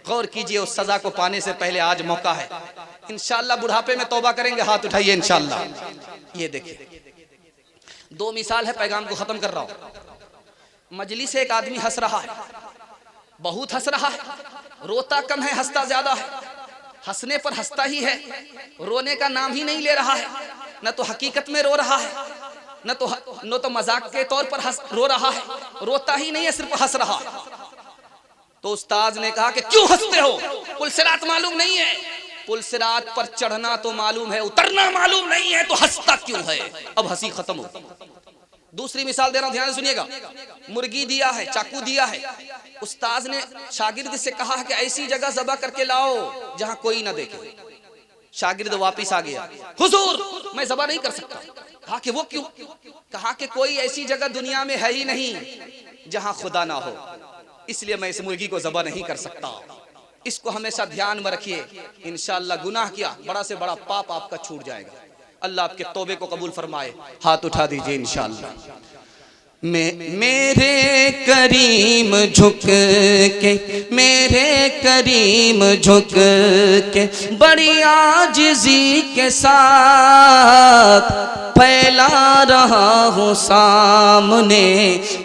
गौर कीजिए, उस सजा को पाने से पहले आज मौका है। इंशाअल्लाह बुढ़ापे में तौबा करेंगे, हाथ उठाइए इंशाअल्लाह। ये देखिए 2 मिसाल है, पैगाम को खत्म कर रहा हूं। मजलिस से एक आदमी हंस रहा है, बहुत हंस रहा है, रोता कम है हंसता ज्यादा है। हंसने पर हंसता ही है, रोने का नाम ही नहीं ले रहा है। न तो हकीकत में रो रहा है, न तो मजाक के तौर पर रो रहा है, रोता ही नहीं है, सिर्फ हंस रहा है। तो उस्ताद ने कहा कि क्यों हंसते हो, पुलसिरात मालूम नहीं है? पुलसिरात पर चढ़ना तो मालूम है, उतरना मालूम नहीं है, तो हंसता क्यों है? अब हंसी खत्म हो। दूसरी मिसाल दे रहा हूं, ध्यान से सुनिएगा। मुर्गी दिया है, चाकू दिया है, उस्ताद ने शागिर्द से कहा है कि ऐसी जगह ज़बह करके लाओ जहां कोई ना देखे। शागिर्द वापिस आ गया, हुजूर मैं ज़बह नहीं कर सकता। कहा कि वो क्यों? कहा कि कोई ऐसी जगह दुनिया में है ही नहीं जहां खुदा ना हो, इसलिए मैं इस मुर्गी को ज़बह नहीं कर सकता। इसको हमेशा ध्यान में रखिए, इंशाअल्लाह गुनाह किया बड़ा से बड़ा पाप आपका छूट जाएगा। अल्लाह आपके तौबे को कबूल फरमाए, हाथ उठा दीजिए इंशाअल्लाह। मेरे करीम झुक के, मेरे करीम झुक के बड़ी आजिज़ी के साथ फैला रहा हूँ सामने,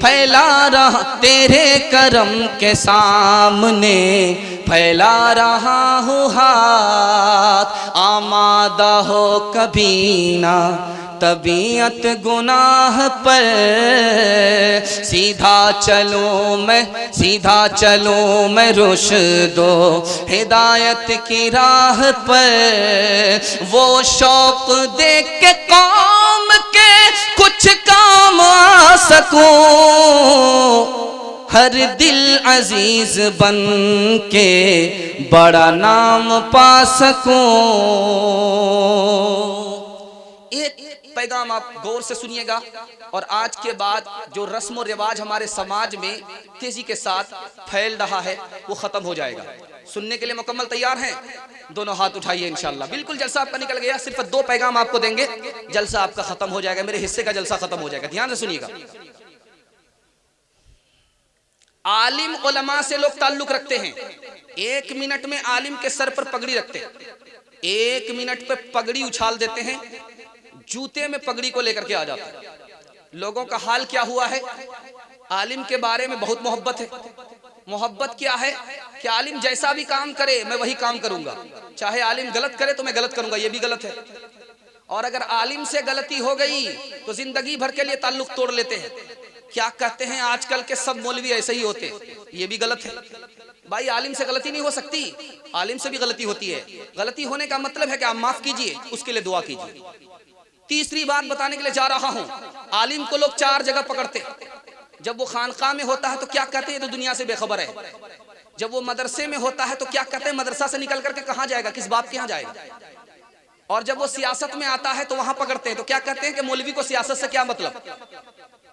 फैला रहा तेरे करम के सामने, फैला रहा हूँ हाथ। आमादा हो कभी ना तबीयत गुनाह पर, सीधा चलूं मैं रुश्दो हिदायत की राह पर। वो शौक देख के कौम के कुछ काम आ सकूं, हर दिल अजीज बन के बड़ा नाम पा सकूं। एक पैगाम आप गौर से सुनिएगा, और आज के बाद जो रस्म और रिवाज हमारे समाज में तेजी के साथ फैल रहा है वो खत्म हो जाएगा। सुनने के लिए मुकम्मल तैयार हैं? दोनों हाथ उठाइए इंशाल्लाह। बिल्कुल जलसा आपका निकल गया, सिर्फ 2 पैगाम आपको देंगे, जलसा आपका खत्म हो जाएगा, मेरे हिस्से का जलसा खत्म हो जाएगा। ध्यान से सुनिएगा। आलिम उलमा से लोग ताल्लुक रखते हैं। 1 मिनट में आलिम के सर पर पगड़ी रखते हैं, 1 मिनट पे पगड़ी उछाल देते हैं, जूते में पगड़ी को लेकर के आ जाते हैं। लोगों का हाल क्या हुआ है? आलिम के बारे में बहुत मोहब्बत है। मोहब्बत क्या है कि आलिम जैसा भी काम करे मैं वही काम करूंगा, चाहे आलिम गलत करे तो मैं गलत करूंगा, ये भी गलत है। और अगर आलिम से गलती हो गई तो जिंदगी भर के लिए ताल्लुक तोड़ लेते हैं। क्या कहते हैं आजकल के सब मौलवी ऐसे ही होते, ये भी गलत है। भाई आलिम से गलती नहीं हो सकती, आलिम से भी गलती होती है। गलती होने का मतलब है कि आप माफ कीजिए, उसके लिए दुआ कीजिए। तीसरी बात बताने के लिए जा रहा हूं, आलिम को लोग 4 जगह पकड़ते। जब वो खानकाह में होता है तो क्या कहते हैं, तो दुनिया से बेखबर है। जब वो मदरसे में होता है तो क्या कहते हैं, मदरसा से निकल करके कहां जाएगा, किस बाप के यहां जाएगा। और जब वो सियासत में आता है तो वहां पकड़ते हैं, तो क्या कहते हैं कि मौलवी को सियासत से क्या मतलब।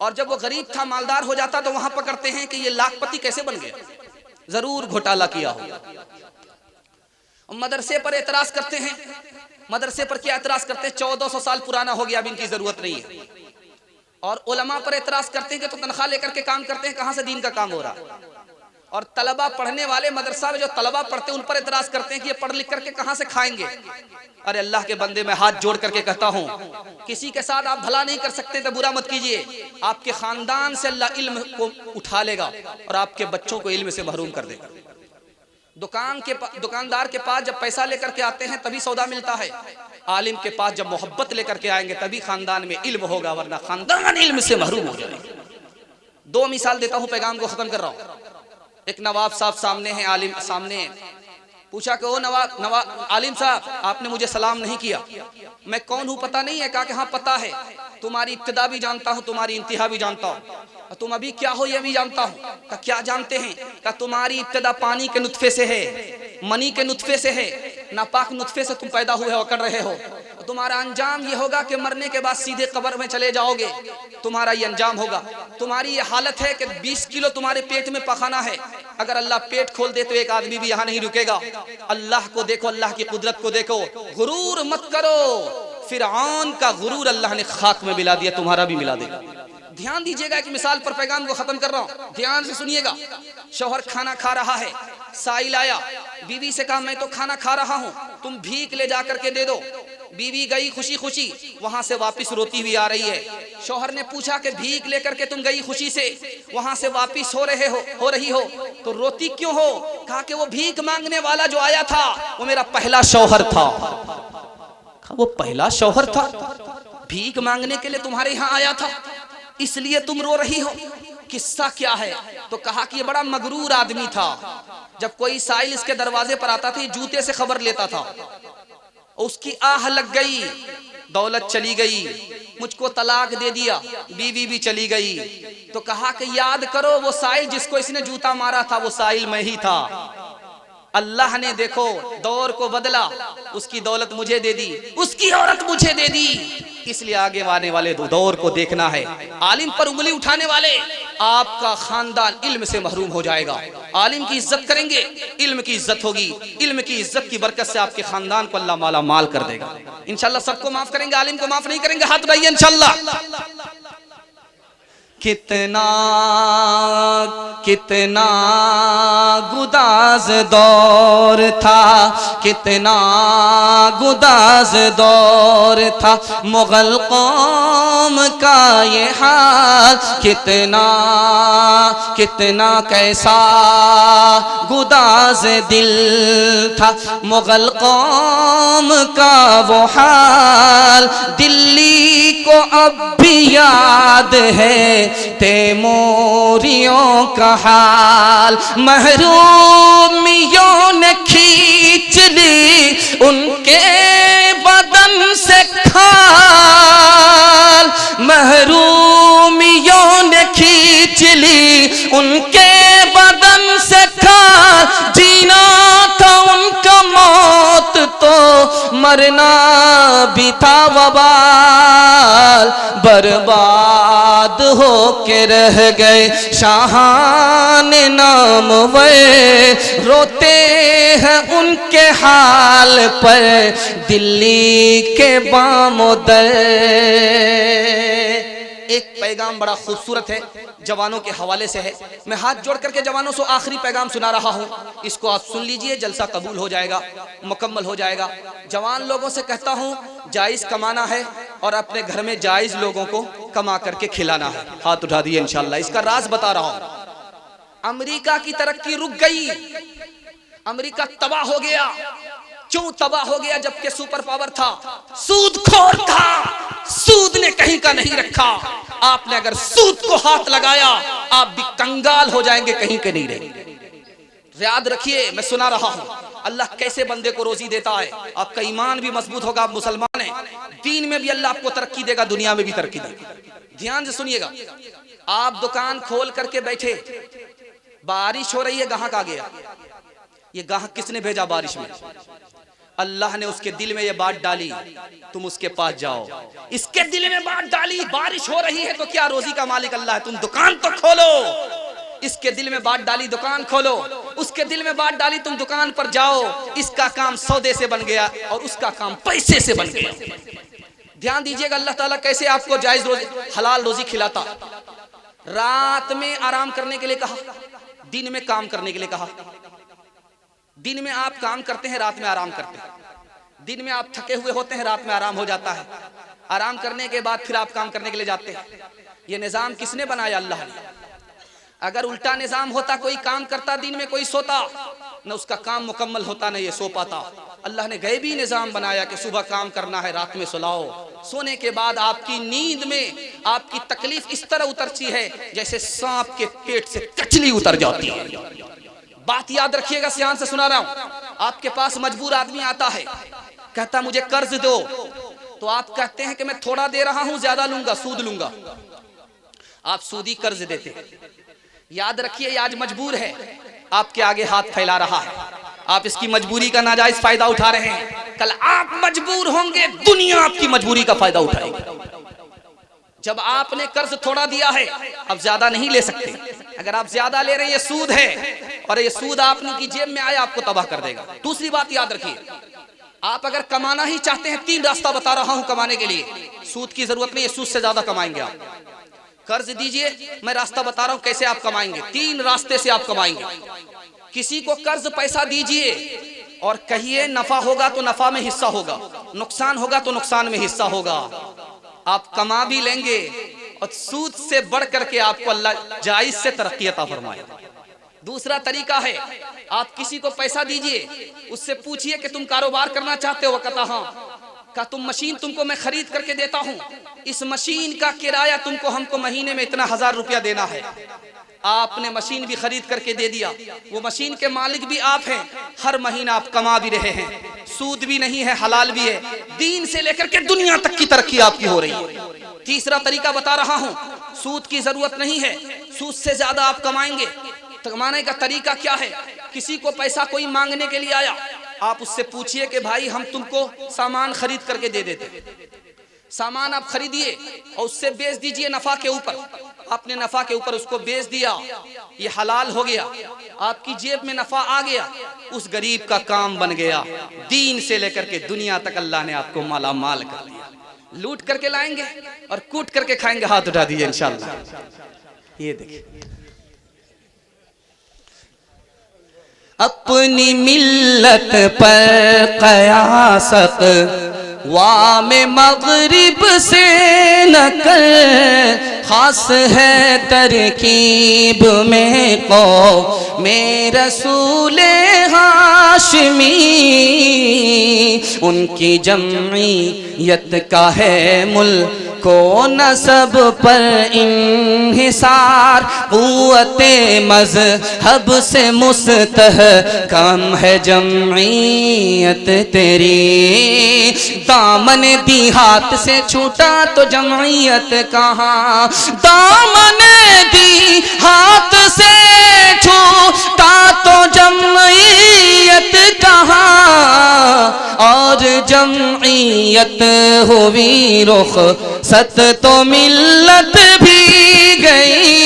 और जब वो गरीब था मालदार हो जाता तो वहां पकड़ते हैं कि ये लाखपति कैसे बन गया, जरूर घोटाला किया हो। मदरसे पर एतराज करते हैं, मदरसे पर क्या एतराज करते हैं, 1400 साल पुराना हो गया, अब इनकी जरूरत नहीं है। और उलमा पर एतराज करते हैं कि तो तनख्वाह लेकर के काम करते हैं, कहां से दीन का काम हो रहा। और तलबा पढ़ने वाले मदरसा में जो तलबा पढ़ते हैं उन पर एतराज करते हैं कि ये पढ़ लिख करके कहां से खाएंगे। अरे अल्लाह के बंदे, मैं हाथ जोड़ करके कहता हूं, किसी के साथ आप भला नहीं कर सकते तो बुरा मत कीजिए। आपके खानदान से अल्लाह इल्म को उठा लेगा और आपके बच्चों को इल्म से महरूम कर देगा। दुकानदार के पास जब पैसा लेकर के आते हैं तभी सौदा मिलता है, आलिम के पास जब मोहब्बत लेकर के आएंगे तभी खानदान में इल्म होगा, वरना खानदान इल्म से महरूम हो जाएगा। 2 मिसाल देता हूं, पैगाम को खत्म कर रहा हूं। एक नवाब साहब सामने हैं, आलिम सामने है। पूछा कि ओ नवाब आलिम साहब, आपने मुझे सलाम नहीं किया। मैं कौन हूं पता नहीं है? कहा कि हाँ पता है, तुम्हारी इब्तिदा भी जानता हूं, तुम्हारी इंतहा भी जानता हूं, तुम अभी क्या हो यह भी जानता हूं। कहा क्या जानते हैं? कहा तुम्हारी इब्तिदा पानी के नुत्फे से है, मनी के नुत्फे से है, नापाक नुत्फे से तुम पैदा हुए हो, कर रहे हो। तुम्हारा अंजाम ये होगा कि मरने के बाद सीधे कब्र में चले जाओगे, तुम्हारा ये अंजाम होगा। तुम्हारी ये हालत है कि 20 किलो तुम्हारे पेट में पखाना है, अगर अल्लाह पेट खोल दे तो एक आदमी भी यहाँ नहीं रुकेगा। अल्लाह को देखो, अल्लाह की कुदरत को देखो, गुरूर मत करो। फिरऔन का गुरूर अल्लाह ने खाक में मिला दिया, तुम्हारा भी मिला देगा। ध्यान दीजिएगा कि मिसाल पर पैगाम को खत्म कर रहा हूं, ध्यान से सुनिएगा। शौहर खाना खा रहा है, साइल आया, बीवी से कहा मैं तो खाना खा रहा हूं, तुम भीख ले जा करके दे दो। बीवी गई खुशी खुशी, वहां से वापस रोती हुई आ रही है। शौहर ने पूछा कि भीख लेकर के तुम गई खुशी से, वहां से वापस हो रही हो तो रोती क्यों हो? कहा कि वो भीख मांगने वाला जो आया था वो मेरा पहला शौहर था। वो पहला शौहर था, भीख मांगने के लिए तुम्हारे यहाँ आया था, इसलिए तुम रो रही हो। किस्सा क्या है? तो कहा कि ये बड़ा मगरूर आदमी था, जब कोई साइल इसके दरवाजे पर आता था जूते से खबर लेता था, उसकी आह लग गई, दौलत चली गई, मुझको तलाक दे दिया, बीवी भी चली गई। तो कहा कि याद करो वो साइल जिसको इसने जूता मारा था, वो साइल मैं ही था। अल्लाह ने देखो दौर को बदला, उसकी दौलत मुझे दे दी, उसकी औरत मुझे दे दी। इसलिए आगे आने वाले दौर को देखना है। आलिम पर उंगली उठाने वाले, आपका खानदान इल्म से महरूम हो जाएगा। आलिम की इज्जत करेंगे, इल्म की इज्जत होगी, इल्म की इज्जत की बरकत से आपके खानदान को अल्लाह माला माल कर देगा। इंशाल्लाह सबको माफ करेंगे, आलिम को माफ नहीं करेंगे, हाथ बढ़ाइए इंशाल्लाह। कितना कितना गुदाज दौर था, कितना गुदाज दौर था मुगल कौम का ये हाल, कितना कितना कैसा गुदाज दिल था मुगल कौम का वो हाल। दिल्ली को अब भी याद है तैमूरियों का हाल, महरूमियों ने खींच ली उनके बदन से खाल, महरूमियों ने खींच ली उनके बदन से खाल। जीना था उनका मौत तो मरना भी था वबाल, बर्बाद हो के रह गए शाहान नाम वे, रोते हैं उनके हाल पर दिल्ली के बामोदर। एक पैगाम बड़ा खूबसूरत है, जवानों के हवाले से है। मैं हाथ जोड़ करके जवानों से आखिरी पैगाम सुना रहा हूँ, इसको आप सुन लीजिए, जलसा कबूल हो जाएगा, मुकम्मल हो जाएगा। जवान लोगों से कहता हूँ जायज़ कमाना है और अपने घर में जायज़ लोगों को कमा करके खिलाना है। हाथ उठा दिए इंशाल्लाह। इसका राज बता रहा हूँ। अमेरिका की तरक्की रुक गई, अमेरिका तबाह हो गया। क्यों तबाह हो गया? जबकि सुपर पावर था, सूदखोर था, सूद ने कहीं का नहीं रखा। आपने अगर सूद को हाथ लगाया आप भी कंगाल हो जाएंगे, कहीं के नहीं रहेंगे। याद रखिए, मैं सुना रहा हूं अल्लाह कैसे बंदे को रोजी देता है। आपका ईमान भी मजबूत होगा, आप मुसलमान हैं, दीन में भी अल्लाह आपको तरक्की देगा, दुनिया में भी तरक्की देगा। ध्यान से सुनिएगा। आप दुकान खोल करके बैठे, बारिश हो रही है, गाहक आ गया। ये गाहक किसने भेजा बारिश में? अल्लाह ने उसके दिल में ये बात डाली, तुम उसके पास जाओ। इसके दिल में बात डाली, बारिश हो रही है तो क्या, रोजी का मालिक अल्लाह है, तुम दुकान तो खोलो। इसके दिल में बात डाली, दुकान खोलो। उसके दिल में बात डाली, तुम दुकान पर जाओ। इसका काम सौदे से बन गया और उसका काम पैसे से बन गया। ध्यान दीजिएगा, अल्लाह ताला कैसे आपको जायज रोजी, हलाल रोजी खिलाता। रात में आराम करने के लिए कहा, दिन में काम करने के लिए कहा। दिन में आप काम करते हैं, रात में आराम करते हैं। दिन में आप थके हुए होते हैं, रात में आराम हो जाता है। आराम करने के बाद फिर आप काम करने के लिए जाते हैं। ये निजाम किसने बनाया? अल्लाह ने। अगर उल्टा निजाम होता, कोई काम करता दिन में, कोई सोता, न उसका काम मुकम्मल होता, न ये सो पाता। अल्लाह ने गैबी निजाम बनाया कि सुबह काम करना है, रात में सुलाओ। सोने के बाद आपकी नींद में आपकी तकलीफ इस तरह उतरती है जैसे सांप के पेट से कचली उतर जाती है। बात याद रखिएगा, ध्यान से सुना रहा हूं। आपके पास मजबूर आदमी आता है, कहता मुझे कर्ज दो, तो आप कहते हैं कि मैं थोड़ा दे रहा हूं, ज्यादा लूंगा, सूद लूंगा। आप सूदी कर्ज देते हैं। याद रखिए, ये आज मजबूर है, आपके आगे हाथ फैला रहा है, आप इसकी मजबूरी का नाजायज फायदा उठा रहे हैं। कल आप मजबूर होंगे, दुनिया आपकी मजबूरी का फायदा उठाएगी। जब आपने कर्ज थोड़ा दिया है, अब ज्यादा नहीं ले सकते। अगर आप ज्यादा ले रहे हैं, ये सूद है और ये सूद आपने की जेब में आया, आपको तबाह कर देगा। दूसरी बात याद रखिए, आप अगर कमाना ही चाहते हैं, 3 रास्ता बता रहा हूं कमाने के लिए। सूद की जरूरत नहीं है, सूद से ज्यादा कमाएंगे आप। कर्ज दीजिए, मैं रास्ता बता रहा हूं कैसे आप कमाएंगे। 3 रास्ते से आप कमाएंगे। किसी को कर्ज पैसा दीजिए और कहिए नफा होगा तो नफा में हिस्सा होगा, नुकसान होगा तो नुकसान में हिस्सा होगा। आप कमा भी लेंगे और सूद से बढ़ करके आपको अल्लाह जायज से तरक्की अता फरमाएगा। दूसरा तरीका है, आप किसी को पैसा दीजिए, उससे पूछिए कि तुम कारोबार करना चाहते हो? कहता हाँ। का तुम मशीन तुमको मैं खरीद करके देता हूं, इस मशीन का किराया तुमको हमको महीने में इतना 1000 रुपया देना है। आपने मशीन भी खरीद करके दे दिया, वो मशीन के मालिक भी आप हैं, हर महीना आप कमा भी रहे हैं, सूद भी नहीं है, हलाल भी है, दीन से लेकर के दुनिया तक की तरक्की आपकी हो रही है। तीसरा तरीका बता रहा हूं, सूद की जरूरत नहीं है, सूद से ज्यादा आप कमाएंगे। कमाने का तरीका क्या है? किसी को पैसा कोई मांगने के लिए आया, आप उससे पूछिए कि भाई हम तुमको सामान खरीद करके दे देते। सामान आप खरीदिए और उससे बेच दीजिए नफा के ऊपर। आपने नफा के ऊपर उसको बेच दिया, ये हलाल हो गया, आपकी जेब में नफा आ गया, उस गरीब का काम बन गया। दीन से लेकर के दुनिया तक अल्लाह ने आपको माला माल कर दिया। लूट करके लाएंगे और कूट करके खाएंगे। हाथ उठा दीजिए इंशाल्लाह। ये देखिए, अपनी मिल्लत पर कयासत वाम मगरिब से न कर, खास है तरकीब में कौम में रसूले हाशमी, उनकी जमईयत का है मुल्क को नसब पर इन्हिसार, क़ुव्वते मज़हब से मुस्तहकम है जमईयत तेरी, दामन दी हाथ से छूटा तो जमईयत कहाँ, दामन दी हाथ से छूटा तो जमईयत कहाँ, और जमईयत हुई रुख सत तो मिल्लत भी गई,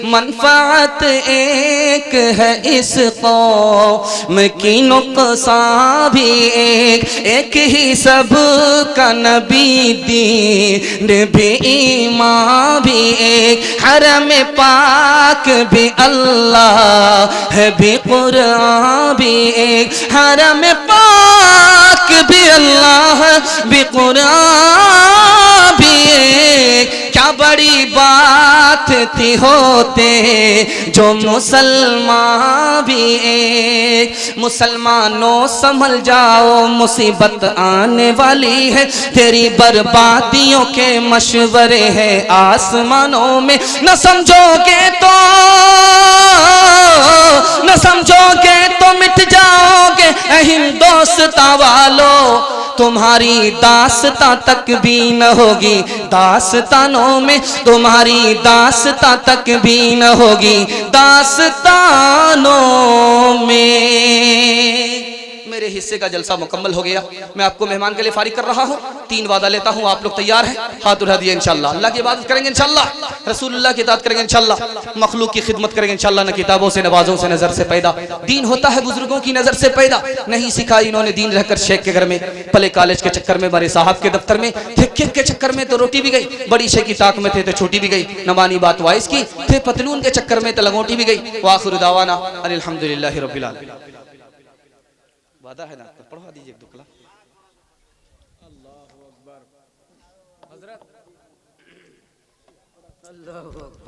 मनफात एक है इस कौम की, नुक़सान भी एक ही सब का नबी दीन भी ईमान भी एक, हरम पाक भी अल्लाह है भी कुरान भी एक, हरम पाक भी अल्लाह भी कुरान भी एक, क्या बड़ी बात थी होते जो मुसलमान भी एक, मुसलमानों संभल जाओ मुसीबत आने वाली है, तेरी बर्बादियों के मशवरे हैं आसमानों में, न समझोगे तो मिट जाओगे हिंदोस्तां वालों, तुम्हारी दास्तां तक भी न होगी दास्तानों में, तुम्हारी दास्तां तक भी न होगी दास्तानों में। मेरे हिस्से का जलसा मुकम्मल हो गया, मैं आपको मेहमान के लिए फारिग कर रहा हूँ। 3 वादा लेता हूँ, आप लोग तैयार हैं? हाथ उठा दिए। इंशाल्लाह अल्लाह की इबादत करेंगे, इंशाल्लाह रसूलुल्लाह की इताअत करेंगे, इंशाल्लाह मखलूक की खिदमत करेंगे, इंशाल्लाह न किताबों से नवाजों से नजर से पैदा, दीन होता है बुजुर्गों की नजर से पैदा, नहीं सिखाई इन्होंने दीन रहकर शेख के घर में, पले कॉलेज के चक्कर में, बड़े साहब के दफ्तर में, थे केक के चक्कर में तो रोटी भी गई, बड़ी शेख की ताक में थे तो छोटी भी गई, नमानी बात वाइस की, थे पतलून के चक्कर में तो लंगोटी भी गई। वाखिर दावाना अल्हम्दुलिल्लाहि रब्बिल आलमीन। वादा है ना, पढ़वा दीजिए एक दुकला। अल्लाहु अकबर।